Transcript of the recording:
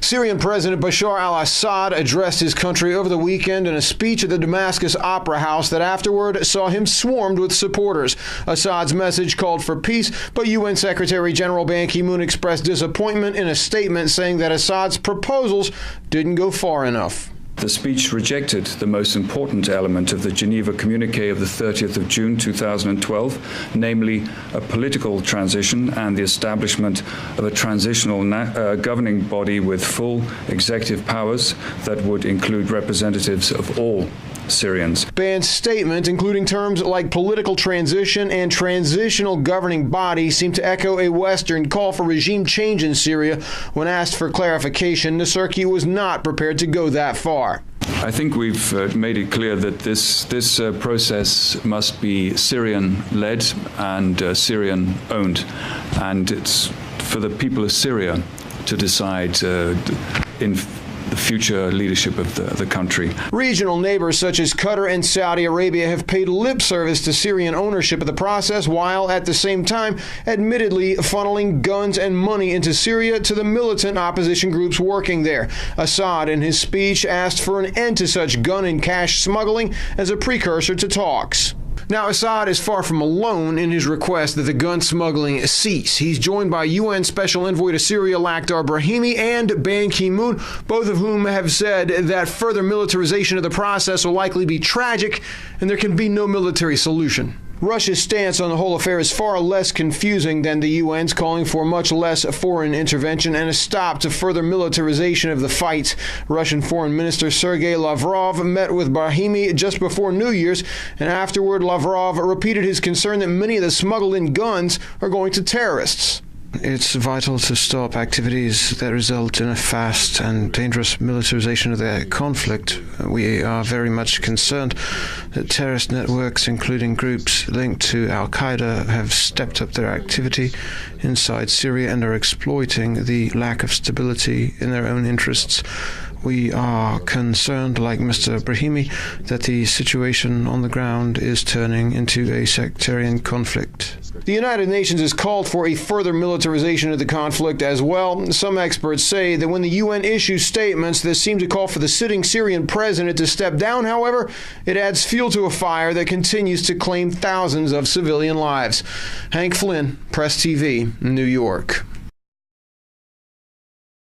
Syrian President Bashar al-Assad addressed his country over the weekend in a speech at the Damascus Opera House that afterward saw him swarmed with supporters. Assad's message called for peace, but UN Secretary General Ban Ki-moon expressed disappointment in a statement saying that Assad's proposals didn't go far enough. The speech rejected the most important element of the Geneva Communique of the 30th of June 2012, namely a political transition and the establishment of a transitional governing body with full executive powers that would include representatives of all Syrians. Ban's statement, including terms like political transition and transitional governing body, seemed to echo a Western call for regime change in Syria. When asked for clarification, Nasrki was not prepared to go that far. I think we've made it clear that this process must be Syrian-led and Syrian-owned, and it's for the people of Syria to decide in the future leadership of the country. Regional neighbors such as Qatar and Saudi Arabia have paid lip service to Syrian ownership of the process, while at the same time admittedly funneling guns and money into Syria to the militant opposition groups working there. Assad, in his speech, asked for an end to such gun and cash smuggling as a precursor to talks. Now, Assad is far from alone in his request that the gun smuggling cease. He's joined by UN Special Envoy to Syria, Lakhdar Brahimi, and Ban Ki-moon, both of whom have said that further militarization of the process will likely be tragic, and there can be no military solution. Russia's stance on the whole affair is far less confusing than the UN's, calling for much less foreign intervention and a stop to further militarization of the fight. Russian Foreign Minister Sergei Lavrov met with Brahimi just before New Year's, and afterward Lavrov repeated his concern that many of the smuggled-in guns are going to terrorists. It's vital to stop activities that result in a fast and dangerous militarization of the conflict. We are very much concerned that terrorist networks, including groups linked to al-Qaeda, have stepped up their activity inside Syria and are exploiting the lack of stability in their own interests. We are concerned, like Mr. Brahimi, that the situation on the ground is turning into a sectarian conflict. The United Nations has called for a further militarization of the conflict as well. Some experts say that when the UN issues statements that seem to call for the sitting Syrian president to step down, however, it adds fuel to a fire that continues to claim thousands of civilian lives. Hank Flynn, Press TV, New York.